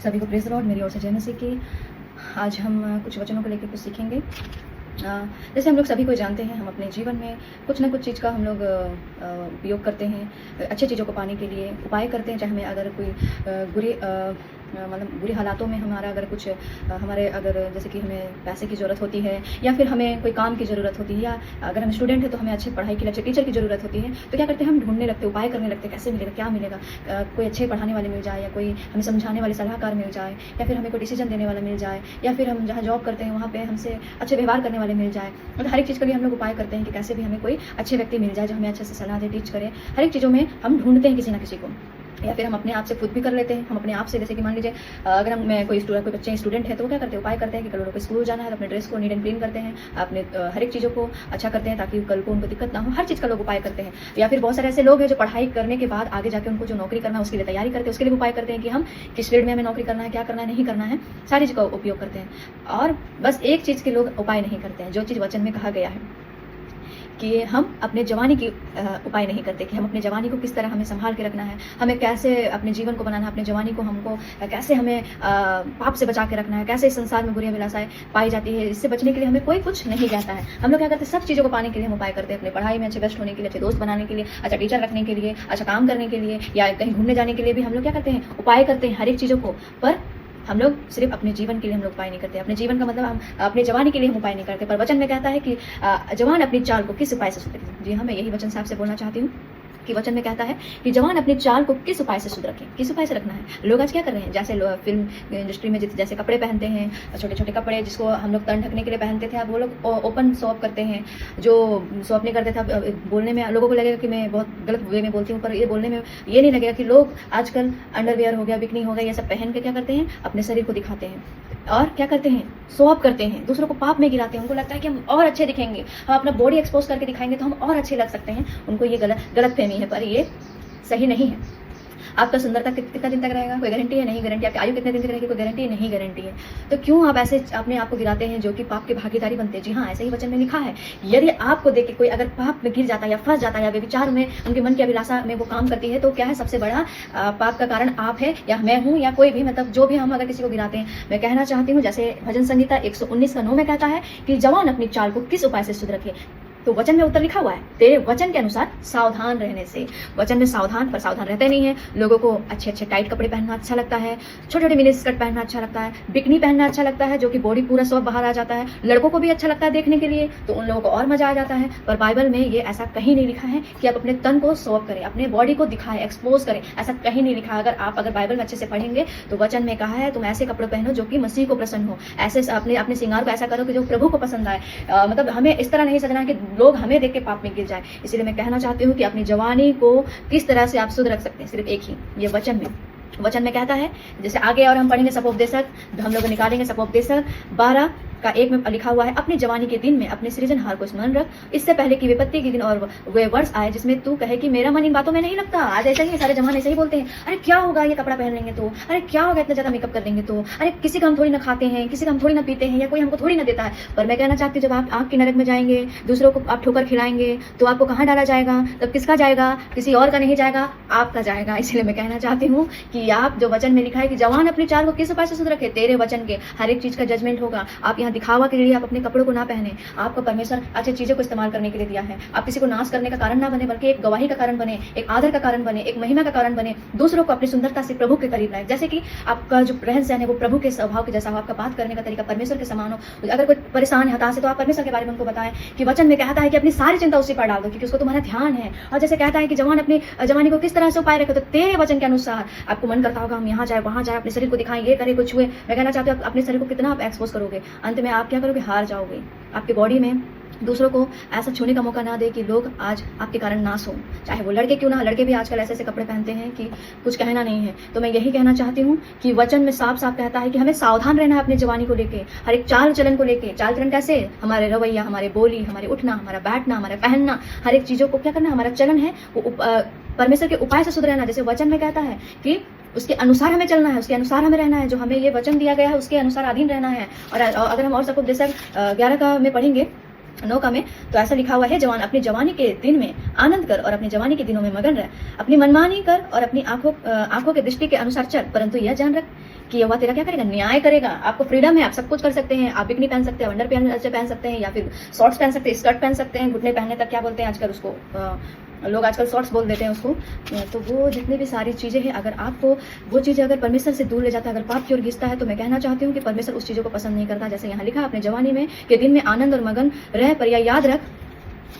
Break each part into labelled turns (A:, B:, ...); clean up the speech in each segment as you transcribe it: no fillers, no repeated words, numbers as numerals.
A: सभी को praise the Lord, मेरी ओर से जय मसीह की। आज हम कुछ वचनों को लेकर कुछ सीखेंगे। जैसे हम लोग सभी को जानते हैं, हम अपने जीवन में कुछ ना कुछ चीज़ का हम लोग उपयोग करते हैं, अच्छी चीज़ों को पाने के लिए उपाय करते हैं। चाहे हमें अगर कोई बुरी हालातों में हमारा अगर कुछ हमारे अगर जैसे कि हमें पैसे की ज़रूरत होती है, या फिर हमें कोई काम की ज़रूरत होती है, या अगर हम स्टूडेंट हैं तो हमें अच्छी पढ़ाई के लिए अच्छे टीचर की ज़रूरत होती है, तो क्या करते हैं, हम ढूंढने लगते हैं, उपाय करने लगते हैं, कैसे मिलेगा, क्या मिलेगा, कोई अच्छे पढ़ाने वाले मिल जाए, या कोई हमें समझाने वाले सलाहकार मिल जाए, या फिर हमें कोई डिसीजन देने वाला मिल जाए, या फिर हम जहाँ जॉब करते हैं वहाँ पे हमसे अच्छे व्यवहार करने वाले मिल जाए। मतलब हर एक चीज़ के लिए हम लोग उपाय करते हैं कि कैसे भी हमें कोई अच्छे व्यक्ति मिल जाए जो हमें अच्छे से सलाह दे, टीच करे। हर एक चीज़ों में हम ढूंढते हैं किसी ना किसी को, या फिर हम अपने आप से खुद भी कर लेते हैं। हम अपने आप से, जैसे कि मान लीजिए अगर मैं कोई बच्चे स्टूडेंट है तो वो क्या करते हैं, उपाय करते हैं कि कल को स्कूल जाना है तो अपने ड्रेस को नीट एंड क्लीन करते हैं, अपने हर एक चीज़ों को अच्छा करते हैं ताकि कल को उनको दिक्कत ना हो। हर चीज़ का लोग उपाय करते हैं। या फिर बहुत सारे ऐसे लोग हैं जो पढ़ाई करने के बाद आगे जाके उनको जो नौकरी करना है उसके लिए तैयारी करते हैं, उसके लिए उपाय करते हैं कि हम किस फील्ड में हमें नौकरी करना है, क्या करना है, नहीं करना है, सारी चीज़ का उपयोग करते हैं। और बस एक चीज़ के लोग उपाय नहीं करते हैं, जो चीज़ वचन में कहा गया है कि हम अपने जवानी की उपाय नहीं करते, कि हम अपने जवानी को किस तरह हमें संभाल के रखना है, हमें कैसे अपने जीवन को बनाना है, अपने जवानी को हमको कैसे हमें पाप से बचा के रखना है, कैसे इस संसार में बुरी अभिलाषाएं पाई जाती है, इससे बचने के लिए हमें कोई कुछ नहीं कहता है। हम लोग क्या करते हैं, सब चीज़ों को पाने के लिए हम उपाय करते हैं, अपने पढ़ाई में अच्छे बेस्ट होने के लिए, अच्छे दोस्त बनाने के लिए, अच्छा टीचर रखने के लिए, अच्छा काम करने के लिए, या कहीं घूमने जाने के लिए भी हम लोग क्या करते हैं, उपाय करते हैं हर एक चीज़ों को। पर हम लोग सिर्फ अपने जीवन के लिए हम लोग उपाय नहीं करते। अपने जीवन का मतलब हम अपने जवानी के लिए हम उपाय नहीं करते। पर वचन में कहता है कि जवान अपनी चाल को किस उपाय से सुधरे। जी हाँ, मैं यही वचन साहब से बोलना चाहती हूँ कि वचन में कहता है कि जवान अपनी चाल को किस उपाय से शुद्ध रखें, किस उपाय से रखना है। लोग आज क्या कर रहे हैं, जैसे फिल्म इंडस्ट्री में जैसे कपड़े पहनते हैं, छोटे छोटे कपड़े जिसको हम लोग तन ढकने के लिए पहनते थे, अब वो लोग ओपन शॉप करते हैं। जो शॉप नहीं करते थे, बोलने में लोगों को लगेगा कि मैं बहुत गलत वे में बोलती हूँ, पर ये बोलने में ये नहीं लगेगा कि लोग आजकल अंडरवियर हो गया, बिकनी हो गया, ये सब पहन के क्या करते हैं, अपने शरीर को दिखाते हैं और क्या करते हैं, शो ऑफ करते हैं, दूसरों को पाप में गिराते हैं। उनको लगता है कि हम और अच्छे दिखेंगे, हम अपना बॉडी एक्सपोज करके दिखाएंगे तो हम और अच्छे लग सकते हैं। उनको ये गलत फहमी है, पर ये सही नहीं है। आपका सुंदरता कितना दिन तक रहेगा, कोई गारंटी है नहीं, गारंटी। आपकी आयु कितने दिन तक रहेगी, कोई गारंटी नहीं, गारंटी है। तो क्यों आप ऐसे अपने आप को गिराते हैं जो कि पाप के भागीदारी बनते हैं। जी हाँ, ऐसे ही वचन में लिखा है, यदि आपको देख के कोई अगर पाप में गिर जाता है या फंस जाता है या व्यभिचार में, उनके मन की अभिलाषा में वो काम करती है, तो क्या है, सबसे बड़ा पाप का कारण आप है या मैं हूँ या कोई भी, मतलब जो भी हम अगर किसी को गिराते हैं। मैं कहना चाहती हूँ, जैसे भजन संहिता 119:9 में कहता है कि जवान अपनी चाल को किस उपाय से शुद्ध रखे। तो वचन में उत्तर लिखा हुआ है, तेरे वचन के अनुसार सावधान रहने से। वचन में सावधान, पर सावधान रहते नहीं है। लोगों को अच्छे अच्छे टाइट कपड़े पहनना अच्छा लगता है, छोटे छोटे मिनी स्कर्ट पहनना अच्छा लगता है, बिकनी पहनना अच्छा लगता है, जो कि बॉडी पूरा सब बाहर आ जाता है। लड़कों को भी अच्छा लगता है देखने के लिए, तो उन लोगों को और मजा आ जाता है। पर बाइबल में ये ऐसा कहीं नहीं लिखा है कि आप अपने तन को शो ऑफ करें, अपने बॉडी को दिखाएं, एक्सपोज करें, ऐसा कहीं नहीं लिखा। अगर बाइबल में अच्छे से पढ़ेंगे तो वचन में कहा है, तुम ऐसे कपड़े पहनो जो कि मसीह को प्रसन्न हो, ऐसे अपने श्रृंगार को ऐसा करो कि जो प्रभु को पसंद आए। मतलब हमें इस तरह नहीं सजना कि लोग हमें देख के पाप में गिर जाए। इसलिए मैं कहना चाहती हूँ कि अपनी जवानी को किस तरह से आप शुद्ध रख सकते हैं, सिर्फ एक ही, ये वचन में कहता है। जैसे आगे और हम पढ़ेंगे सपोपदेशक, हम लोग निकालेंगे सपोपदेशक 12:1 में लिखा हुआ है, अपनी जवानी के दिन में अपने सृजनहार को स्मरण रख, इससे पहले कि विपत्ति के दिन और वे वर्ष आए जिसमें तू कहे कि मेरा मन इन बातों में नहीं लगता। आज ऐसा ही सारे जमाने ऐसे ही बोलते हैं, अरे क्या होगा ये कपड़ा पहन लेंगे तो, अरे क्या होगा इतना ज्यादा मेकअप कर लेंगे तो, अरे किसी का हम थोड़ी ना खाते हैं, किसी का हम थोड़ी ना पीते हैं, या कोई हमको थोड़ी ना देता है। पर मैं कहना चाहती हूँ, जब आप आग की नरक में जाएंगे, दूसरों को आप ठोकर खिलाएंगे, तो आपको कहाँ डाला जाएगा, तब किसका जाएगा, किसी और का नहीं जाएगा, आपका जाएगा। इसलिए मैं कहना चाहती हूँ कि आप जो वचन में लिखा है कि जवान अपनी चाल को किस उपाय से शुद्ध रखे, तेरे वचन के हर एक चीज का जजमेंट होगा। आप यहाँ दिखावा के लिए आप अपने कपड़ों को ना पहने, आपको परमेश्वर अच्छी चीजों को इस्तेमाल करने के लिए दिया है। आप किसी को नाश करने का कारण ना बने, बल्कि एक गवाही का कारण बने, एक आदर का कारण बने, एक महिमा का कारण बने, दूसरों को अपनी सुंदरता से प्रभु के करीब लाए। जैसे कि आपका जो रहन सहन है वो प्रभु के स्वभाव के जैसा हो, आपका बात करने का तरीका परमेश्वर के समान हो। अगर कोई परेशान है, हताश है, तो आप परमेश्वर के बारे में उनको बताएं कि वचन में कहता है कि अपनी सारी चिंता उसी पर डाल दो, क्योंकि उसको तुम्हारा ध्यान है। और जैसे कहता है कि जवान अपनी जवानी को किस तरह से उपाय रखे, तो तेरे वचन के अनुसार आपको मन करता होगा हम यहाँ जाए, वहाँ जाए, अपने शरीर को दिखाएं, ये करे, कुछ हुए। मैं कहना चाहती हूँ, अपने शरीर को कितना आप एक्सपोज करोगे, अंत में आप क्या करोगे, हार जाओगे। आपके बॉडी में दूसरों को ऐसा छूने का मौका ना दे कि लोग आज आपके कारण नाश हो, चाहे वो लड़के क्यों ना। लड़के भी आजकल ऐसे ऐसे कपड़े पहनते हैं कि कुछ कहना नहीं है। तो मैं यही कहना चाहती हूँ कि वचन में साफ साफ कहता है कि हमें सावधान रहना है अपनी जवानी को लेके, हर एक चाल चलन को लेके। चाल चलन कैसे, हमारे रवैया, हमारे बोली, हमारे उठना, हमारा बैठना, हमारा पहनना, हर एक चीजों को क्या करना, हमारा चलन है वो परमेश्वर के उपाय से शुद्ध रहना। जैसे वचन में कहता है कि उसके अनुसार हमें चलना है, उसके अनुसार हमें रहना है, जो हमें ये वचन दिया गया है उसके अनुसार अधीन रहना है। और अगर हम और सपोपदेशक 11 का में पढ़ेंगे 9 का में, तो ऐसा लिखा हुआ है, जवान अपनी जवानी के दिन में आनंद कर और अपनी जवानी के दिनों में मगन रह, अपनी मनमानी कर और अपनी आंखों के दृष्टि के अनुसार चल, परंतु यह जान रख कि यहोवा तेरा क्या करेगा, न्याय करेगा। आपको फ्रीडम है, आप सब कुछ कर सकते हैं, आप बिकनी पहन सकते हैं, अंडर पहन सकते हैं, या फिर शॉर्ट्स पहन सकते हैं, स्कर्ट पहन सकते हैं, घुटने पहनने तक क्या बोलते हैं आजकल उसको, लोग आजकल शॉर्ट्स बोल देते हैं उसको। तो वो जितनी भी सारी चीज़ें हैं, अगर आपको वो चीज़ें अगर परमेश्वर से दूर ले जाता है, अगर पाप की ओर घिसता है, तो मैं कहना चाहती हूँ कि परमेश्वर उस चीज़ों को पसंद नहीं करता। जैसे यहाँ लिखा अपने जवानी में कि दिन में आनंद और मगन रह, पर यह याद रख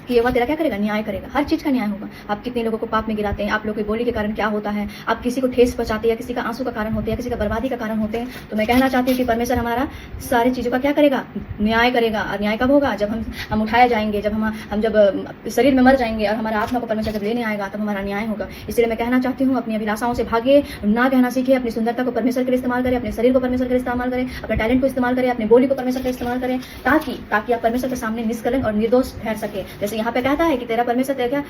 A: कि यहोवा तेरा क्या करेगा, न्याय करेगा। हर चीज़ का न्याय होगा। आप कितने लोगों को पाप में गिराते हैं, आप लोगों की बोली के कारण क्या होता है, आप किसी को ठेस पहुंचाते हैं, या किसी का आंसू का कारण होते हैं, किसी का बर्बादी का कारण होते हैं। तो मैं कहना चाहती हूँ कि परमेश्वर हमारा सारी चीज़ों का क्या करेगा, न्याय करेगा। और न्याय कब होगा, जब हम उठाए जाएंगे, जब हम जब शरीर में मर जाएंगे और हमारा आत्मा को परमेश्वर जब लेने आएगा, तब हमारा न्याय होगा। इसलिए मैं कहना चाहती हूँ, अपनी अभिलाषाओं से भागे, ना कहना सीखिए, अपनी सुंदरता को परमेश्वर के लिए इस्तेमाल करें, अपने शरीर को परमेश्वर के लिए इस्तेमाल करें, अपने टैलेंट को इस्तेमाल करें, अपनी बोली को परमेश्वर के लिए इस्तेमाल करें, ताकि आप परमेश्वर के सामने निष्कलंक और निर्दोष ठहर सके। जैसे यहाँ पे कहता है कि तेरा परमेश्वर तेरा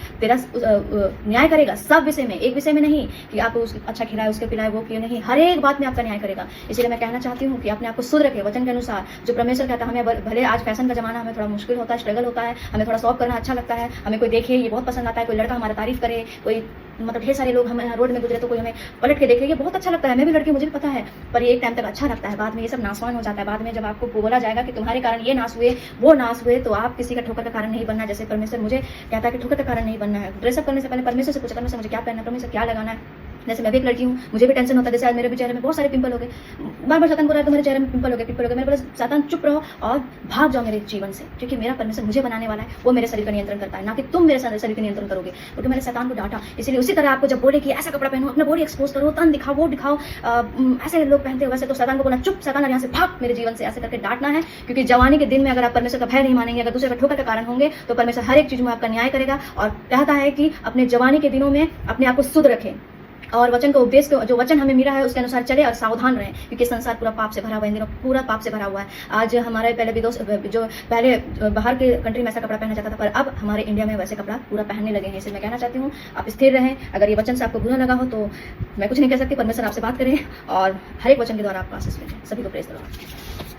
A: न्याय करेगा सब विषय में, एक विषय में नहीं कि आप अच्छा खिलाए, उसके पिलाए, वो किए, नहीं, हर एक बात में आपका न्याय करेगा। इसलिए मैं कहना चाहती हूँ कि अपने आप को शुद्ध रखे वचन के अनुसार, जो परमेश्वर कहता है। हमें भले आज फैशन का जमाना, हमें थोड़ा मुश्किल होता है, स्ट्रगल होता है, हमें थोड़ा शॉप करना अच्छा लगता है, हमें कोई देखे ये बहुत पसंद आता है, कोई लड़का हमारा तारीफ करे, कोई मतलब ढेर सारे लोग हमें रोड में गुजरे तो कोई हमें पलट के देखे, ये बहुत अच्छा लगता है। मैं भी लड़की, मुझे भी पता है, पर ये एक टाइम तक अच्छा लगता है, बाद में ये सब नाशवान हो जाता है। बाद में जब आपको बोला जाएगा कि तुम्हारे कारण ये नाश हुए, वो नाश हुए, तो आप किसी का ठोकर का कारण नहीं बनना। जैसे परमेश्वर मुझे कहता है कि ठोकर का कारण नहीं बनना है। ड्रेसअप करने से पहले परमेश्वर से पूछा, परमेश्वर मुझे क्या पहनना है, परमेश्वर क्या लगाना है। जैसे मैं भी एक लड़की हूँ, मुझे भी टेंशन होता है। जैसे आज मेरे भी चेहरे में बहुत सारे पिंपल हो गए, बार बार शैतान बोल रहा है तुम्हारे चेहरे में पिंपल हो गए। मेरे बोला शैतान चुप रहो और भाग जाओ मेरे जीवन से, क्योंकि मेरा परमेश्वर मुझे बनाने वाला है, वो मेरे शरीर का नियंत्रण करता है, ना कि तुम मेरे शरीर का नियंत्रण करोगे। क्योंकि मैंने शैतान को डांटा। इसलिए उसी तरह आपको जब बोले कि ऐसा कपड़ा पहनो, अपना बॉडी एक्सपोज करो, तन दिखाओ, वो दिखाओ, ऐसे लोग पहनते हो वैसे, तो शैतान को बोलना चुप, शैतान यहाँ से भाग मेरे जीवन से, ऐसे करके डांटना है। क्योंकि जवानी के दिन में अगर आप परमेश्वर का भय नहीं मानेंगे, अगर दूसरे का ठोकर का कारण होंगे, तो परमेश्वर हर एक चीज में आपका न्याय करेगा। और कहता है कि अपने जवानी के दिनों में अपने आप को शुद्ध रखें और वचन का उपदेश को, जो वचन हमें मिला है उसके अनुसार चले और सावधान रहें, क्योंकि संसार पूरा पाप से भरा हुआ है, इन दिनों पूरा पाप से भरा हुआ है। आज हमारे पहले विदोष जो पहले बाहर के कंट्री में ऐसा कपड़ा पहना जाता था, पर अब हमारे इंडिया में वैसे कपड़ा पूरा पहनने लगे हैं। इसलिए मैं कहना चाहती हूँ आप स्थिर रहें। अगर ये वचन से आपको बुरा लगा हो तो मैं कुछ नहीं कह सकती, परमेश्वर आपसे बात करें और हर एक वचन के द्वारा आपको आशीष मिले। सभी को प्रेज द लॉर्ड।